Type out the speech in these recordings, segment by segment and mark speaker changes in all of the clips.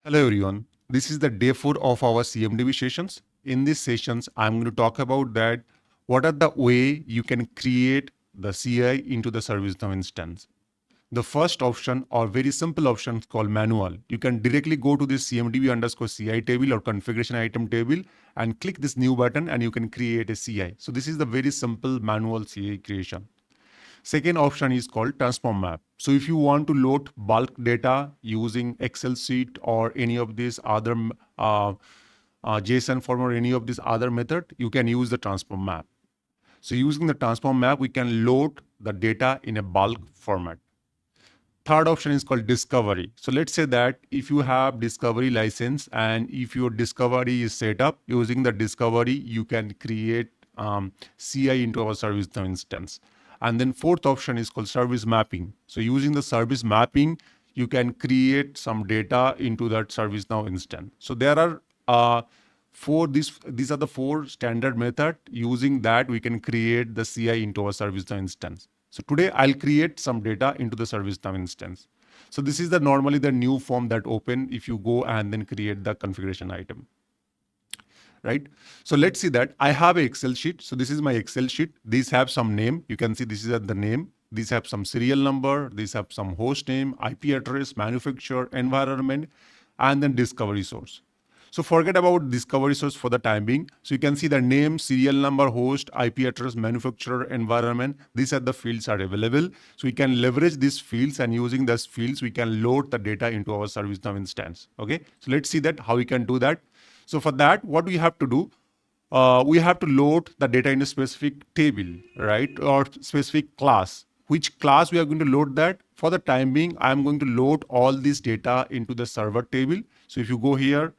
Speaker 1: Hello everyone. This is the day 4 of our CMDB sessions. In these sessions, I'm going to talk about that what are the way you can create the CI into the ServiceNow instance. The first option or very simple option is called manual. You can directly go to this CMDB underscore CI table or configuration item table and click this new button and you can create a CI. So this is the very simple manual CI creation. Second option is called transform map. So if you want to load bulk data using Excel sheet or any of these other JSON form or any of these other method, you can use the transform map. So using the transform map, we can load the data in a bulk format. Third option is called discovery. So let's say that if you have discovery license and if your discovery is set up using the discovery, you can create CI into our ServiceNow instance. And then fourth option is called service mapping. So using the service mapping, you can create some data into that ServiceNow instance. So there are these are the four standard method. Using that, we can create the CI into our ServiceNow instance. So today I'll create some data into the ServiceNow instance. So this is normally the new form that open if you go and then create the configuration item. Right? So let's see that I have an Excel sheet. So this is my Excel sheet. These have some name. You can see this is the name. These have some serial number. These have some host name, IP address, manufacturer, environment, and then discovery source. So forget about discovery source for the time being. So you can see the name, serial number, host, IP address, manufacturer, environment. These are the fields are available. So we can leverage these fields, and using those fields, we can load the data into our ServiceNow instance. Okay. So let's see that how we can do that. So for that, what we have to do, we have to load the data in a specific table, right? Or specific class. Which class we are going to load that? For the time being, I'm going to load all this data into the server table. So if you go here,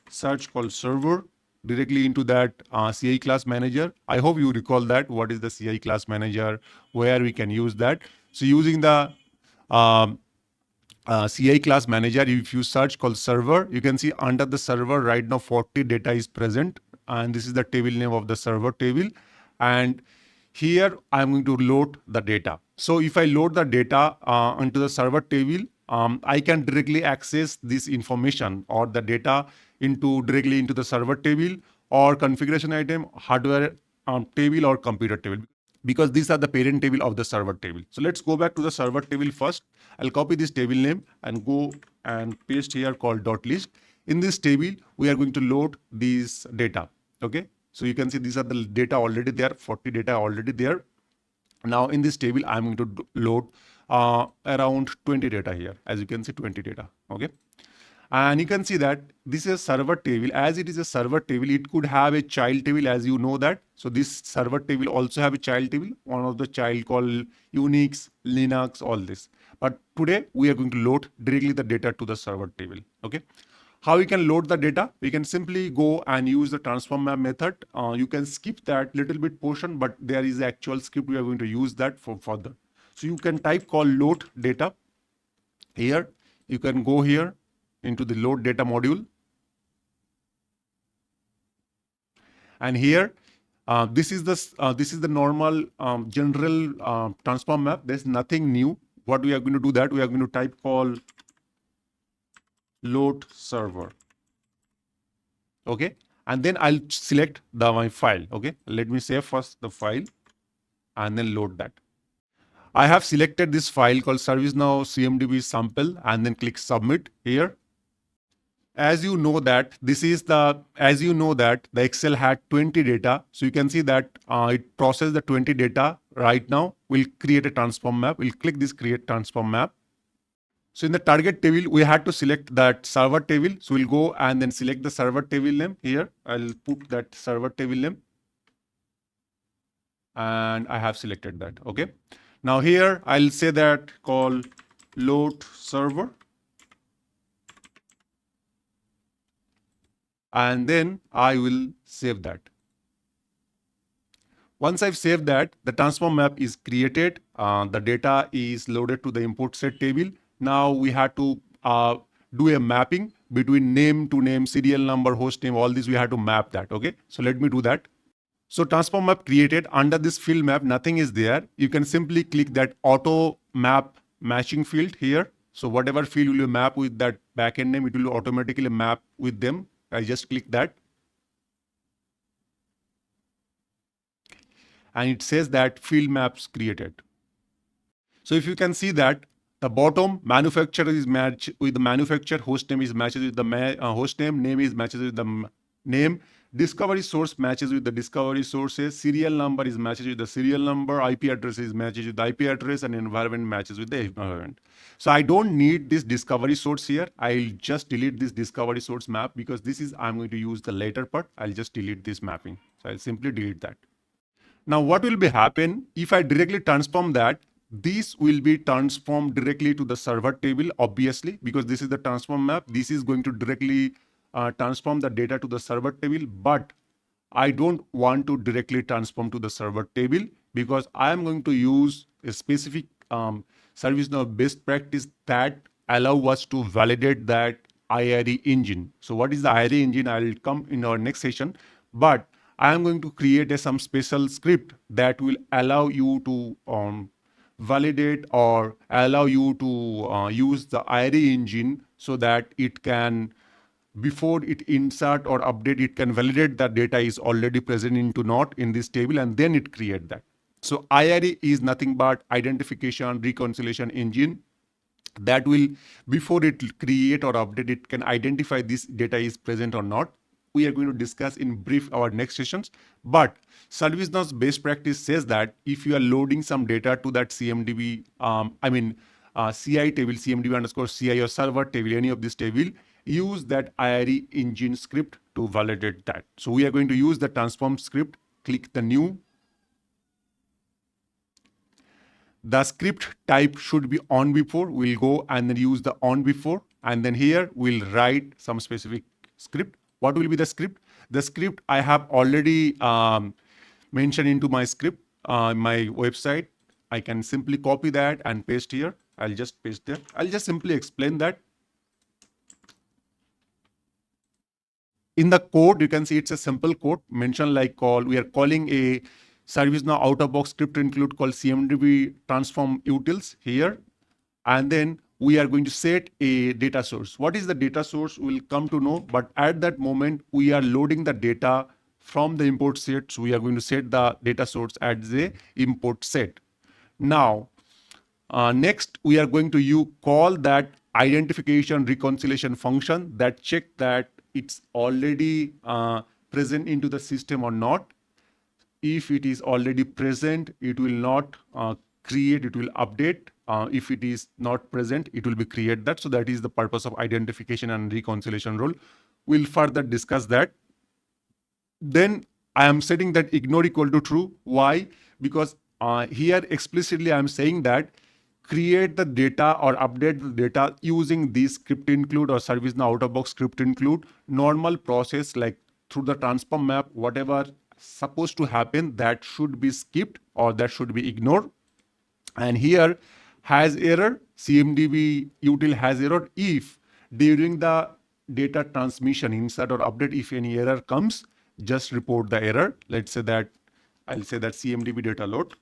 Speaker 1: search called server directly into that CI class manager. I hope you recall that. What is the CI class manager? Where we can use that? So using the CI class manager, if you search called server, you can see under the server right now 40 data is present, and this is the table name of the server table. And here I'm going to load the data. So if I load the data into the server table, I can directly access this information or the data directly into the server table or configuration item, hardware table or computer table, because these are the parent table of the server table. So let's go back to the server table first. I'll copy this table name and go and paste here called .list. In this table, we are going to load these data. Okay. So you can see these are the data already there, 40 data already there. Now in this table, I'm going to load around 20 data here. As you can see, 20 data. Okay. And you can see that this is a server table. As it is a server table, it could have a child table, as you know that. So this server table also have a child table, one of the child called Unix, Linux, all this. But today we are going to load directly the data to the server table. Okay. How we can load the data? We can simply go and use the transform map method. You can skip that little bit portion, but there is the actual script we are going to use that for further. So you can type called load data. Here you can go here into the load data module. And here, this is the normal general transform map. There's nothing new. What we are going to do that we are going to type call load server. Okay, and then I'll select my file. Okay, let me save first the file and then load that. I have selected this file called ServiceNow CMDB sample and then click submit here. As you know that the Excel had 20 data. So you can see that it processed the 20 data right now. We'll create a transform map. We'll click this create transform map. So in the target table, we had to select that server table. So we'll go and then select the server table name here. I'll put that server table name. And I have selected that. Okay. Now here I'll say that call load server. And then I will save that. Once I've saved that, the transform map is created. The data is loaded to the import set table. Now we have to do a mapping between name to name, serial number, host name, all this we have to map that. Okay, so let me do that. So transform map created. Under this field map, nothing is there. You can simply click that auto map matching field here. So whatever field will you map with that backend name, it will automatically map with them. I just click that. And it says that field maps created. So if you can see that the bottom manufacturer is matched with the manufacturer, host name is matches with the host name is matches with the name, discovery source matches with the discovery sources, serial number is matches with the serial number, IP address is matches with the IP address, and environment matches with the environment. So I don't need this discovery source here. I'll just delete this discovery source map because this is, I'm going to use the later part. I'll just delete this mapping. So I'll simply delete that. Now, what will be happen if I directly transform that? This will be transformed directly to the server table, obviously, because this is the transform map. This is going to directly transform the data to the server table, but I don't want to directly transform to the server table because I am going to use a specific ServiceNow best practice that allow us to validate that IRE engine. So what is the IRE engine? I will come in our next session, but I am going to create some special script that will allow you to validate or allow you to use the IRE engine so that it can, before it insert or update, it can validate that data is already present into not in this table, and then it create that. So IRE is nothing but identification reconciliation engine that will, before it create or update, it can identify this data is present or not. We are going to discuss in brief our next sessions, but ServiceNow's best practice says that if you are loading some data to that CMDB, CI table, CMDB underscore CI or server table, any of this table, use that IRE engine script to validate that. So we are going to use the transform script. Click the new. The script type should be on before. We'll go and then use the on before. And then here we'll write some specific script. What will be the script? The script I have already mentioned into my script, my website. I can simply copy that and paste here. I'll just paste there. I'll just simply explain that. In the code, you can see it's a simple code mentioned like call. We are calling a ServiceNow out-of-box script include called CMDB transform utils here. And then we are going to set a data source. What is the data source? We'll come to know. But at that moment, we are loading the data from the import set. So we are going to set the data source as the import set. Now, next, we are going to call that identification reconciliation function that check that it's already present into the system or not. If it is already present, it will not create, it will update. If it is not present, it will be create that. So that is the purpose of identification and reconciliation rule. We'll further discuss that. Then I am setting that ignore equal to true. Why? Because here explicitly I am saying that create the data or update the data using this script include or ServiceNow out-of-box script include. Normal process like through the transform map, whatever supposed to happen, that should be skipped or that should be ignored. And here has error, CMDB util has error if during the data transmission insert or update, if any error comes, just report the error. Let's say that I'll say that CMDB data load.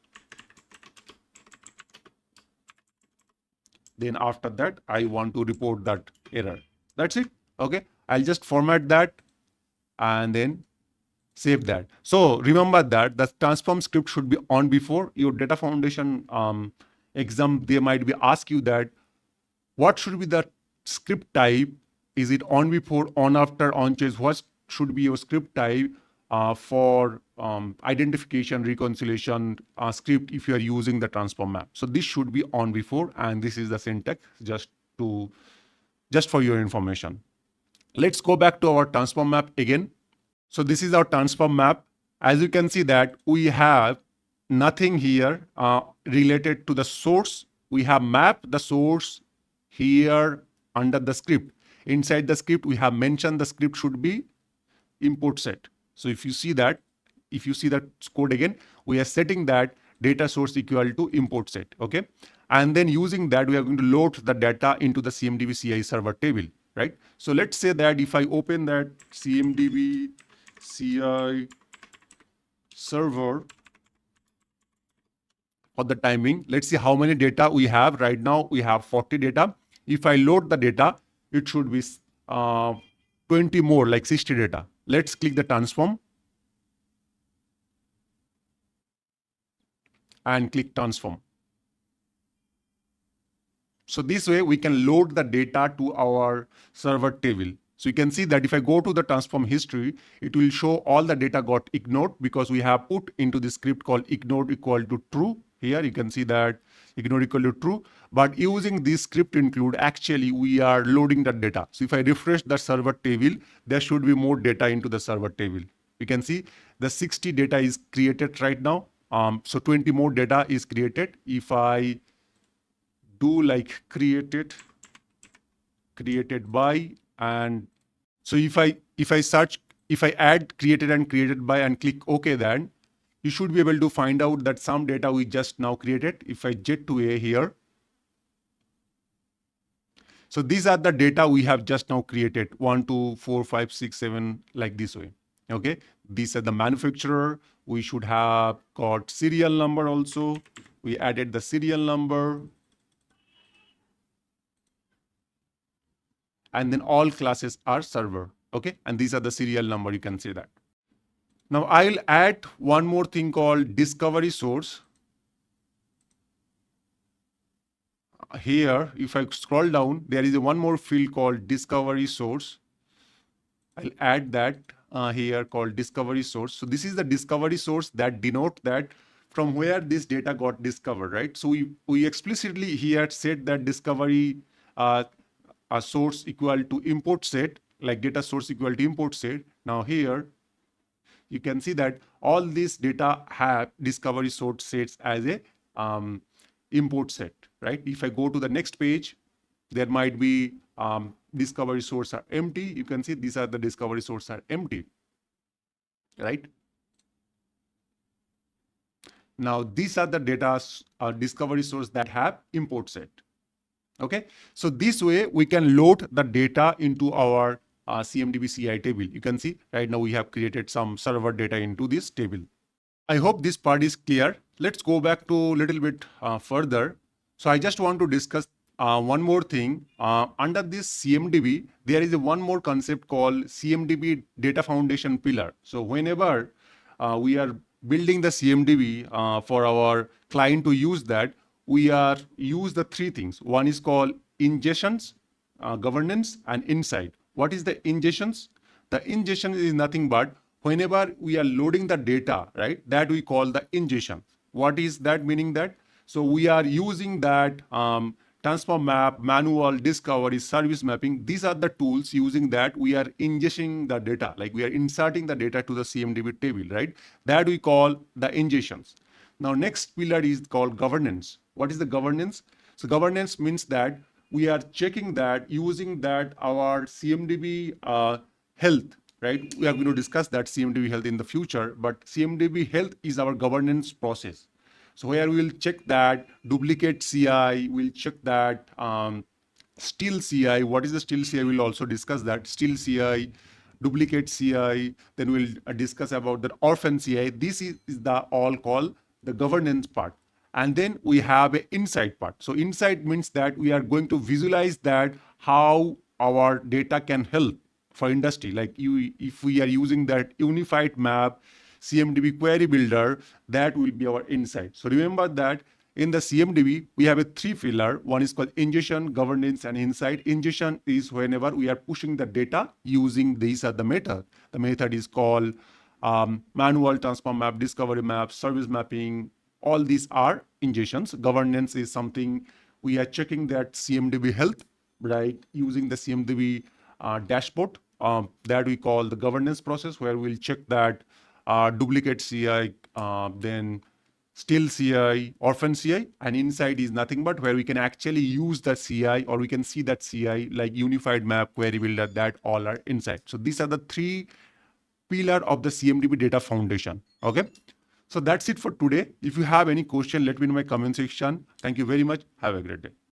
Speaker 1: Then after that, I want to report that error. That's it. Okay. I'll just format that and then save that. So remember that the transform script should be on before your data foundation exam. They might be ask you that what should be the script type? Is it on before, on after, on change? What should be your script type for identification reconciliation script if you are using the transform map? So this should be on before, and this is the syntax just for your information. Let's go back to our transform map again. So this is our transform map. As you can see that we have nothing here related to the source. We have mapped the source here under the script. Inside the script, we have mentioned the script should be import set. So if you see that code again, we are setting that data source equal to import set. Okay. And then using that, we are going to load the data into the CMDB CI server table, right? So let's say that if I open that CMDB CI server for the timing, let's see how many data we have. Right now we have 40 data. If I load the data, it should be 20 more, like 60 data. Let's click the transform and click transform. So this way we can load the data to our server table. So you can see that if I go to the transform history, it will show all the data got ignored because we have put into the script called ignored equal to true. Here you can see that ignored equal to true. But using this script include, actually we are loading the data. So if I refresh the server table, there should be more data into the server table. You can see the 60 data is created right now. So 20 more data is created. If I do like created by, and so if I search, if I add created and created by and click OK, then you should be able to find out that some data we just now created. If I jet to A here, so these are the data we have just now created, 1 2 4 5 6 7, like this way. Okay, these are the manufacturer. We should have got serial number also. We added the serial number, and then all classes are server. Okay, and these are the serial number. You can see that. Now I'll add one more thing called discovery source. Here, if I scroll down, there is one more field called discovery source. I'll add that here, called discovery source. So this is the discovery source that denote that from where this data got discovered, right? So we explicitly here said that discovery a source equal to import set, like data source equal to import set. Now here, you can see that all this data have discovery source sets as a import set, right? If I go to the next page, there might be discovery source are empty. You can see these are the discovery source are empty, right? Now these are the data discovery source that have import set. Okay, so this way we can load the data into our CMDB CI table. You can see right now we have created some server data into this table. I hope this part is clear. Let's go back to a little bit further. So I just want to discuss one more thing. Under this CMDB, there is one more concept called CMDB Data Foundation Pillar. So whenever we are building the CMDB for our client to use that, we are use the three things. One is called ingestions, governance, and insight. What is the ingestions? The ingestion is nothing but whenever we are loading the data, right, that we call the ingestion. What is that meaning that? So we are using that transform map, manual, discovery, service mapping. These are the tools using that we are ingesting the data, like we are inserting the data to the CMDB table, right? That we call the ingestions. Now, next pillar is called governance. What is the governance? So governance means that we are checking that using that our CMDB health, right? We are going to discuss that CMDB health in the future, but CMDB health is our governance process. So where we will check that duplicate CI, we'll check that still CI. What is the still CI? We'll also discuss that still CI, duplicate CI. Then we'll discuss about the orphan CI. This is the all called the governance part. And then we have an insight part. So insight means that we are going to visualize that how our data can help for industry. Like if we are using that unified map, CMDB query builder, that will be our insight. So remember that in the CMDB, we have a three pillar. One is called ingestion, governance, and insight. Ingestion is whenever we are pushing the data using these are the method. The method is called manual, transform map, discovery map, service mapping. All these are ingestions. Governance is something we are checking that CMDB health, right, using the CMDB dashboard. That we call the governance process, where we'll check that duplicate CI, then still CI, orphan CI, and insight is nothing but where we can actually use the CI or we can see that CI like unified map, query builder, that all are inside. So these are the three pillar of the CMDB data foundation. Okay. So that's it for today. If you have any question, let me know in my comment section. Thank you very much. Have a great day.